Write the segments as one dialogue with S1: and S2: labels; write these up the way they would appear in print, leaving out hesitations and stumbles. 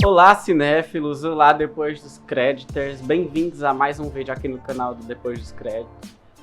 S1: Olá cinéfilos, olá Depois dos Créditos, bem-vindos a mais um vídeo aqui no canal do Depois dos Créditos.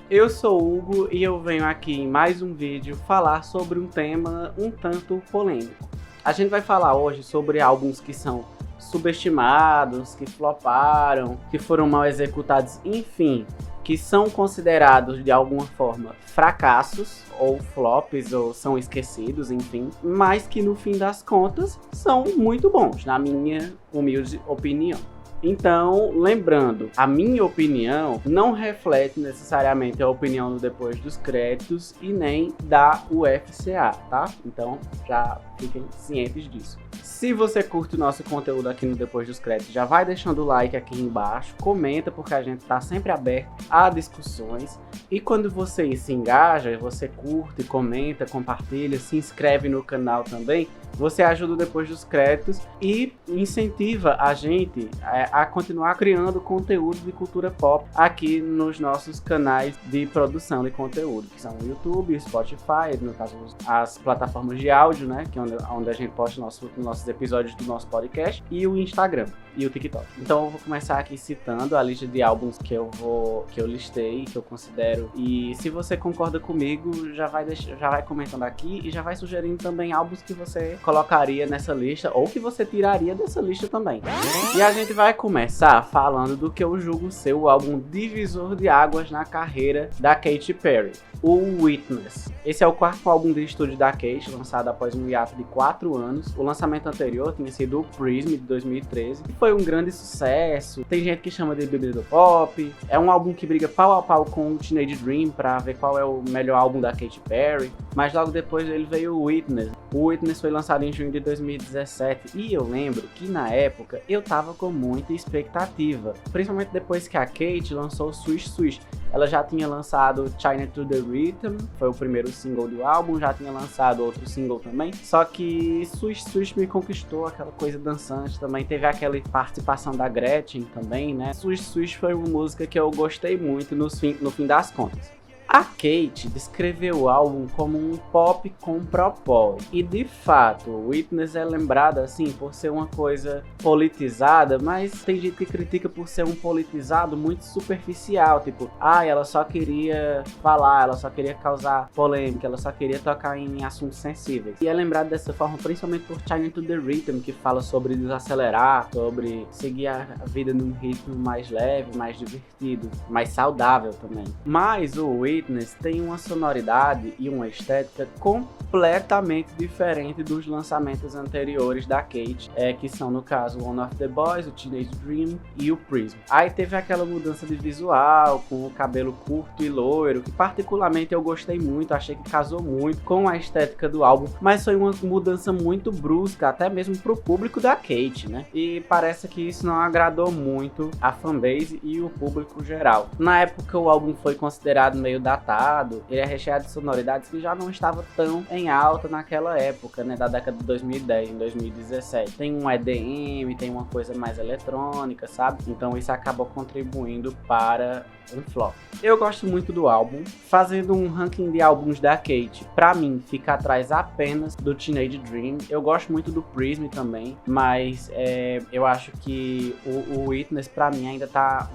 S1: Eu sou o Hugo e eu venho aqui em mais um vídeo falar sobre um tema um tanto polêmico. A gente vai falar hoje sobre álbuns que são subestimados, que floparam, que foram mal executados, enfim, que são considerados de alguma forma fracassos ou flops ou são esquecidos, enfim, mas que no fim das contas são muito bons, na minha humilde opinião. Então, lembrando, a minha opinião não reflete necessariamente a opinião do Depois dos Créditos e nem da UFCA, tá? Então, já fiquem cientes disso. Se você curte o nosso conteúdo aqui no Depois dos Créditos, já vai deixando o like aqui embaixo, comenta porque a gente tá sempre aberto a discussões. E quando você se engaja, você curte, comenta, compartilha, se inscreve no canal também, você ajuda o Depois dos Créditos e incentiva a gente a continuar criando conteúdo de cultura pop aqui nos nossos canais de produção de conteúdo, que são o YouTube, Spotify, no caso as plataformas de áudio, né, que é onde a gente posta nossos episódios do nosso podcast, e o Instagram e o TikTok. Então eu vou começar aqui citando a lista de álbuns que eu listei, que eu considero, e se você concorda comigo, já vai comentando aqui e já vai sugerindo também álbuns que você colocaria nessa lista ou que você tiraria dessa lista também. E a gente vai começar falando do que eu julgo ser o álbum divisor de águas na carreira da Katy Perry, o Witness. Esse é o quarto álbum de estúdio da Katy, lançado após um hiato de 4 anos. O lançamento anterior tinha sido o Prism, de 2013, que foi um grande sucesso. Tem gente que chama de bebê do pop. É um álbum que briga pau a pau com o Teenage Dream para ver qual é o melhor álbum da Katy Perry. Mas logo depois dele veio o Witness. O Witness foi lançado em junho de 2017 e eu lembro que na época eu tava com muita expectativa, principalmente depois que a Katy lançou Swish Swish. Ela já tinha lançado China to the Rhythm, foi o primeiro single do álbum, já tinha lançado outro single também, só que Swish Swish me conquistou, aquela coisa dançante também, teve aquela participação da Gretchen também, né? Swish Swish foi uma música que eu gostei muito no fim das contas. A Katy descreveu o álbum como um pop com propósito. E de fato, Witness é lembrada assim por ser uma coisa politizada, mas tem gente que critica por ser um politizado muito superficial, tipo, ela só queria falar, ela só queria causar polêmica, ela só queria tocar em assuntos sensíveis. E é lembrado dessa forma principalmente por China to the Rhythm, que fala sobre desacelerar, sobre seguir a vida num ritmo mais leve, mais divertido, mais saudável também. Mas o Witness tem uma sonoridade e uma estética completamente diferente dos lançamentos anteriores da Katy, que são no caso One of the Boys, o Teenage Dream e o Prism. Aí teve aquela mudança de visual, com o cabelo curto e loiro, que particularmente eu gostei muito, achei que casou muito com a estética do álbum, mas foi uma mudança muito brusca, até mesmo pro público da Katy, né? E parece que isso não agradou muito a fanbase e o público geral. Na época o álbum foi considerado meio datado, ele é recheado de sonoridades que já não estavam tão em alta naquela época, né, da década de 2010, em 2017. Tem um EDM, tem uma coisa mais eletrônica, sabe? Então isso acabou contribuindo para um flop. Eu gosto muito do álbum. Fazendo um ranking de álbuns da Katy, pra mim fica atrás apenas do Teenage Dream. Eu gosto muito do Prism também, mas eu acho que o Witness pra mim ainda tá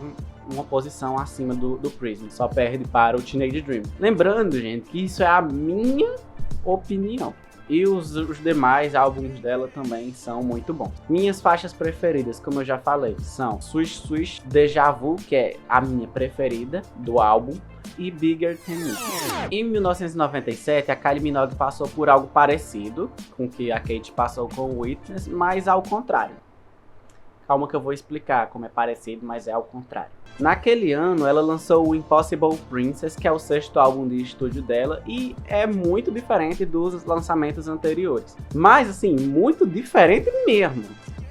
S1: uma posição acima do Prism, só perde para o Teenage Dream. Lembrando, gente, que isso é a minha opinião. E os demais álbuns dela também são muito bons. Minhas faixas preferidas, como eu já falei, são Swish Swish, Deja Vu, que é a minha preferida do álbum, e Bigger Than Me. Em 1997, a Kylie Minogue passou por algo parecido com o que a Katy passou com o Witness, mas ao contrário. Calma que eu vou explicar como é parecido, mas é ao contrário. Naquele ano, ela lançou o Impossible Princess, que é o 6º álbum de estúdio dela, e é muito diferente dos lançamentos anteriores. Mas, assim, muito diferente mesmo.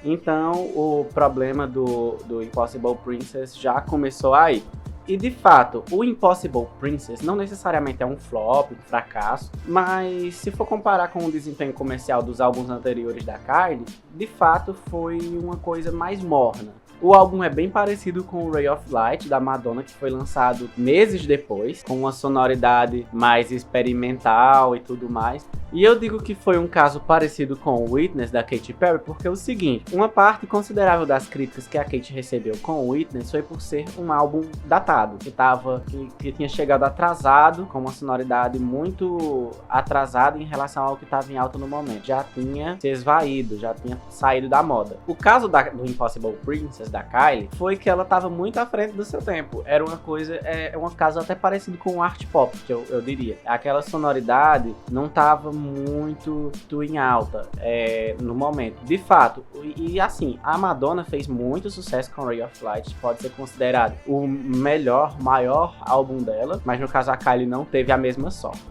S1: Então, o problema do Impossible Princess já começou aí. E de fato, o Impossible Princess não necessariamente é um flop, um fracasso, mas se for comparar com o desempenho comercial dos álbuns anteriores da Kylie, de fato foi uma coisa mais morna. O álbum é bem parecido com o Ray of Light, da Madonna, que foi lançado meses depois, com uma sonoridade mais experimental e tudo mais. E eu digo que foi um caso parecido com o Witness, da Katy Perry, porque é o seguinte, uma parte considerável das críticas que a Katy recebeu com o Witness foi por ser um álbum datado, que tinha chegado atrasado, com uma sonoridade muito atrasada em relação ao que estava em alta no momento. Já tinha se esvaído, já tinha saído da moda. O caso do Impossible Princess, da Kylie, foi que ela estava muito à frente do seu tempo. Era uma coisa, um caso até parecido com o art pop, que eu diria. Aquela sonoridade não estava muito em alta no momento. De fato, e assim, a Madonna fez muito sucesso com Ray of Light, pode ser considerado o maior álbum dela, mas no caso a Kylie não teve a mesma sorte.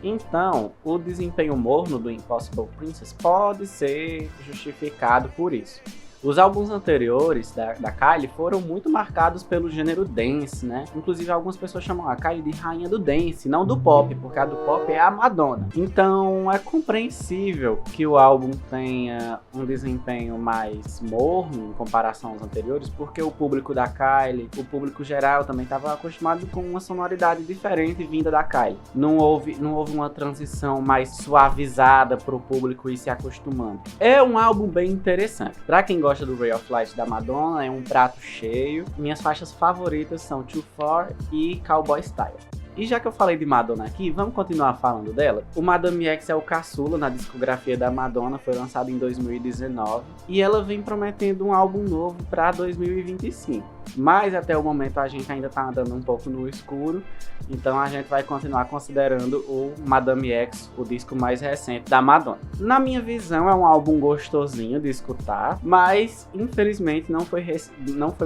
S1: Então, o desempenho morno do Impossible Princess pode ser justificado por isso. Os álbuns anteriores da Kylie foram muito marcados pelo gênero dance, né? Inclusive, algumas pessoas chamam a Kylie de rainha do dance, não do pop, porque a do pop é a Madonna. Então, é compreensível que o álbum tenha um desempenho mais morno em comparação aos anteriores, porque o público da Kylie, o público geral, também estava acostumado com uma sonoridade diferente vinda da Kylie. Não houve uma transição mais suavizada para o público ir se acostumando. É um álbum bem interessante. Para quem gosta do Ray of Light da Madonna, é um prato cheio. Minhas faixas favoritas são Too Far e Cowboy Style. E já que eu falei de Madonna aqui, vamos continuar falando dela? O Madame X é o caçula na discografia da Madonna, foi lançado em 2019 e ela vem prometendo um álbum novo para 2025. Mas até o momento a gente ainda tá andando um pouco no escuro, então a gente vai continuar considerando o Madame X, o disco mais recente da Madonna. Na minha visão é um álbum gostosinho de escutar, mas infelizmente não foi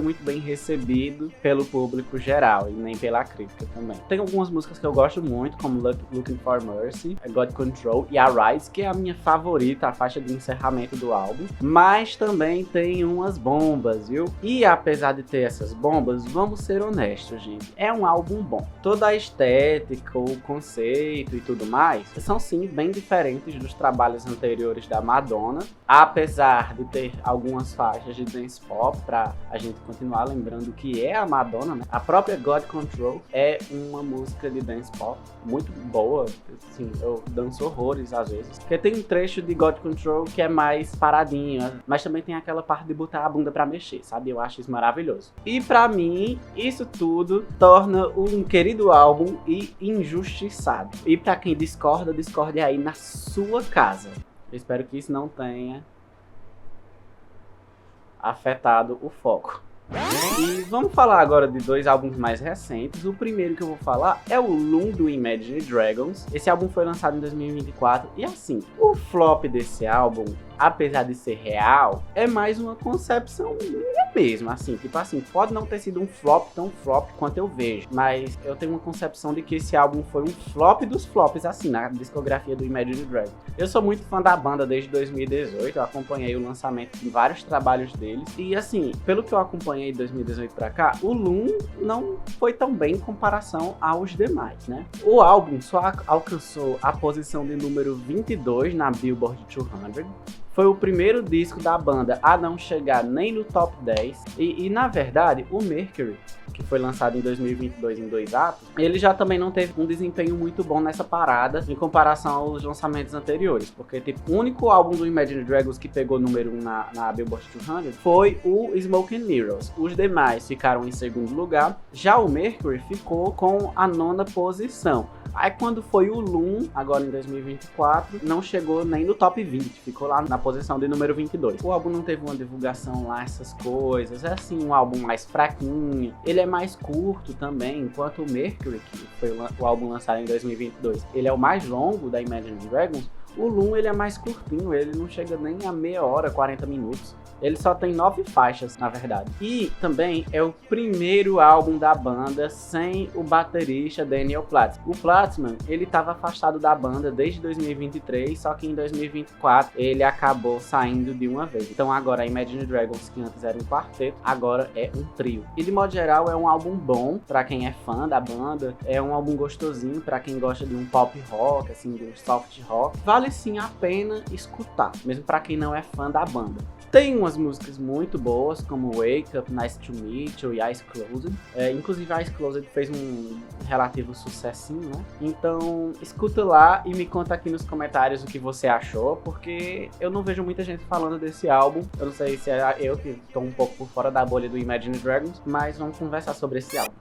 S1: muito bem recebido pelo público geral e nem pela crítica também. Tem algumas músicas que eu gosto muito, como Looking for Mercy, God Control e Arise, que é a minha favorita, a faixa de encerramento do álbum, mas também tem umas bombas, viu? E apesar de ter essas bombas, vamos ser honestos, gente, é um álbum bom. Toda a estética, o conceito e tudo mais são sim bem diferentes dos trabalhos anteriores da Madonna, apesar de ter algumas faixas de dance pop pra a gente continuar lembrando que é a Madonna, né? A própria God Control é uma música de dance pop muito boa, assim, eu danço horrores às vezes, porque tem um trecho de God Control que é mais paradinho, mas também tem aquela parte de botar a bunda pra mexer, sabe? Eu acho isso maravilhoso. E pra mim, isso tudo torna um querido álbum e injustiçado. E pra quem discorda, discorde aí na sua casa. Eu espero que isso não tenha afetado o foco. E vamos falar agora de dois álbuns mais recentes. O primeiro que eu vou falar é o Loom do Imagine Dragons. Esse álbum foi lançado em 2024 e assim, o flop desse álbum, apesar de ser real, é mais uma concepção minha mesmo, assim, tipo assim, pode não ter sido um flop tão flop quanto eu vejo, mas eu tenho uma concepção de que esse álbum foi um flop dos flops, assim, na discografia do Imagine Dragons. Eu sou muito fã da banda desde 2018, eu acompanhei o lançamento de vários trabalhos deles, e assim, pelo que eu acompanhei de 2018 pra cá, o Loom não foi tão bem em comparação aos demais, né? O álbum só alcançou a posição de número 22 na Billboard 200, foi o primeiro disco da banda a não chegar nem no top 10. E na verdade, o Mercury, que foi lançado em 2022 em 2 atos, ele já também não teve um desempenho muito bom nessa parada em comparação aos lançamentos anteriores. Porque tipo, o único álbum do Imagine Dragons que pegou número 1 na Billboard 200 foi o Smoke and Mirrors. Os demais ficaram em segundo lugar. Já o Mercury ficou com a 9ª posição. Aí quando foi o Loom, agora em 2024, não chegou nem no top 20, ficou lá na posição de número 22. O álbum não teve uma divulgação lá, essas coisas, é assim, um álbum mais fraquinho, ele é mais curto também, enquanto o Mercury, que foi o álbum lançado em 2022, ele é o mais longo da Imagine Dragons. O Loom ele é mais curtinho, ele não chega nem a meia hora, 40 minutos. Ele só tem 9 faixas, na verdade. E também é o primeiro álbum da banda sem o baterista Daniel Platzman. O Platzman, ele estava afastado da banda desde 2023, só que em 2024 ele acabou saindo de uma vez. Então agora a Imagine Dragons, que antes era um quarteto, agora é um trio. E de modo geral é um álbum bom pra quem é fã da banda, é um álbum gostosinho pra quem gosta de um pop rock, assim, de um soft rock. Vale sim a pena escutar, mesmo pra quem não é fã da banda. Tem umas umas músicas muito boas, como Wake Up, Nice to Meet You e Eyes Closed. Inclusive, Eyes Closed fez um relativo sucessinho, né? Então, escuta lá e me conta aqui nos comentários o que você achou, porque eu não vejo muita gente falando desse álbum. Eu não sei se é eu que estou um pouco por fora da bolha do Imagine Dragons, mas vamos conversar sobre esse álbum.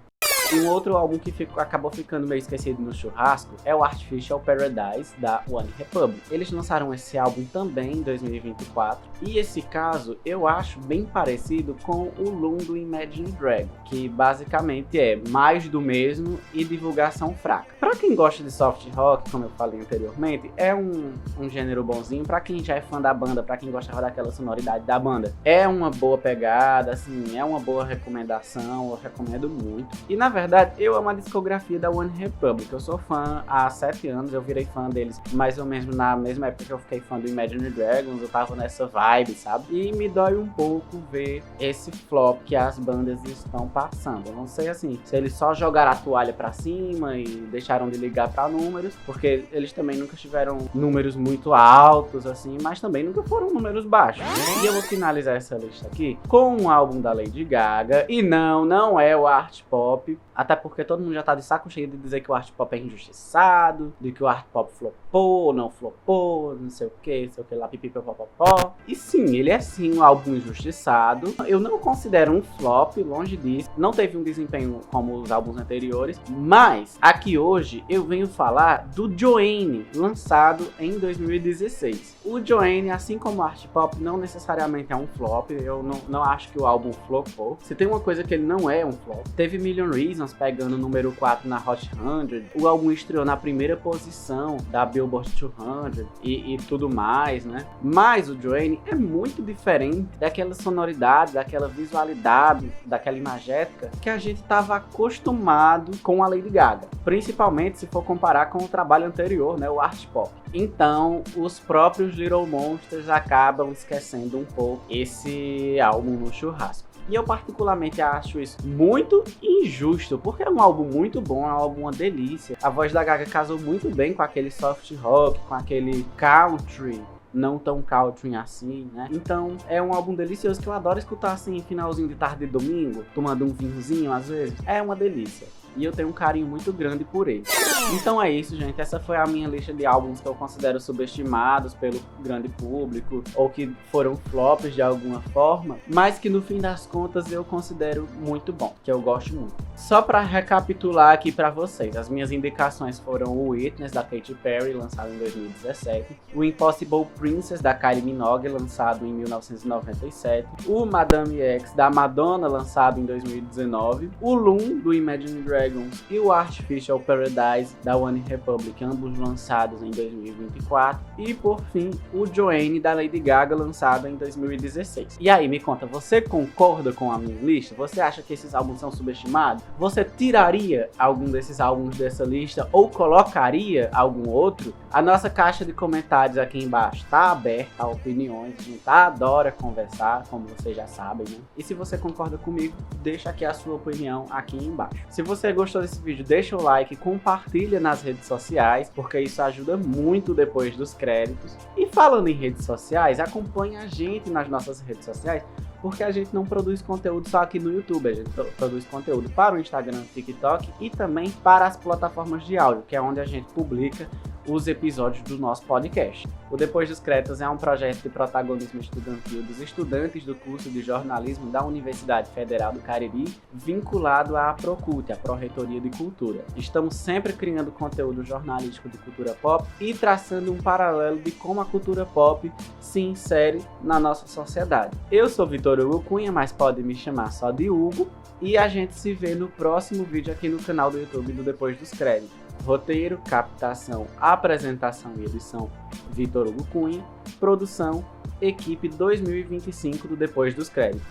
S1: E um outro álbum que acabou ficando meio esquecido no churrasco é o Artificial Paradise, da OneRepublic. Eles lançaram esse álbum também em 2024, e esse caso eu acho bem parecido com o Loom do Imagine Dragons, que basicamente é mais do mesmo e divulgação fraca. Pra quem gosta de soft rock, como eu falei anteriormente, é um gênero bonzinho. Pra quem já é fã da banda, pra quem gosta daquela sonoridade da banda, é uma boa pegada, assim, é uma boa recomendação, eu recomendo muito. E na verdade, eu amo a discografia da OneRepublic. Eu sou fã há 7 anos, eu virei fã deles mais ou menos na mesma época que eu fiquei fã do Imagine Dragons, eu tava nessa vibe, sabe? E me dói um pouco ver esse flop que as bandas estão passando. Eu não sei, assim, se eles só jogaram a toalha pra cima e deixaram de ligar pra números, porque eles também nunca tiveram números muito altos, assim, mas também nunca foram números baixos. E eu vou finalizar essa lista aqui com um álbum da Lady Gaga, e não é o art pop, até porque todo mundo já tá de saco cheio de dizer que o art pop é injustiçado, de que o art pop flopou, não flopou, não sei o que lá, pipipopopó. E sim, ele é sim um álbum injustiçado. Eu não considero um flop, longe disso. Não teve um desempenho como os álbuns anteriores, mas aqui hoje eu venho falar do Joanne, lançado em 2016. O Joanne, assim como o art pop, não necessariamente é um flop. Eu não acho que o álbum flopou. Se tem uma coisa que ele não é um flop, teve Million Reasons pegando o número 4 na Hot 100. O álbum estreou na primeira posição da Billboard 200 e tudo mais, né? Mas o Joanne é muito diferente daquela sonoridade, daquela visualidade, daquela imagética que a gente estava acostumado com a Lady Gaga. Principalmente se for comparar com o trabalho anterior, né? O art pop. Então, os próprios Little Monsters acabam esquecendo um pouco esse álbum no churrasco. E eu particularmente acho isso muito injusto, porque é um álbum muito bom, é um álbum uma delícia. A voz da Gaga casou muito bem com aquele soft rock, com aquele country, não tão country assim, né? Então é um álbum delicioso que eu adoro escutar assim, finalzinho de tarde de domingo, tomando um vinhozinho às vezes. É uma delícia. E eu tenho um carinho muito grande por ele. Então é isso, gente. Essa foi a minha lista de álbuns que eu considero subestimados pelo grande público, ou que foram flops de alguma forma, mas que no fim das contas eu considero muito bom, que eu gosto muito. Só pra recapitular aqui pra vocês, as minhas indicações foram o Witness, da Katy Perry, lançado em 2017, o Impossible Princess, da Kylie Minogue, lançado em 1997, o Madame X, da Madonna, lançado em 2019, o Loom, do Imagine Dragons, e o Artificial Paradise, da OneRepublic, ambos lançados em 2024, e por fim o Joanne, da Lady Gaga, lançado em 2016. E aí, me conta, você concorda com a minha lista? Você acha que esses álbuns são subestimados? Você tiraria algum desses álbuns dessa lista ou colocaria algum outro? A nossa caixa de comentários aqui embaixo tá aberta a opiniões, a gente adora conversar, como vocês já sabem, né? E se você concorda comigo, deixa aqui a sua opinião aqui embaixo. Se você gostou desse vídeo, deixa o like, compartilha nas redes sociais, porque isso ajuda muito depois dos créditos. E falando em redes sociais, acompanhe a gente nas nossas redes sociais, porque a gente não produz conteúdo só aqui no YouTube, a gente produz conteúdo para o Instagram, TikTok e também para as plataformas de áudio, que é onde a gente publica os episódios do nosso podcast. O Depois dos Créditos é um projeto de protagonismo estudantil dos estudantes do curso de jornalismo da Universidade Federal do Cariri, vinculado à Procult, a Pró-Reitoria de Cultura. Estamos sempre criando conteúdo jornalístico de cultura pop e traçando um paralelo de como a cultura pop se insere na nossa sociedade. Eu sou Vitor Hugo Cunha, mas pode me chamar só de Hugo, e a gente se vê no próximo vídeo aqui no canal do YouTube do Depois dos Créditos. Roteiro, captação, apresentação e edição, Vitor Hugo Cunha. Produção, equipe 2025 do Depois dos Créditos.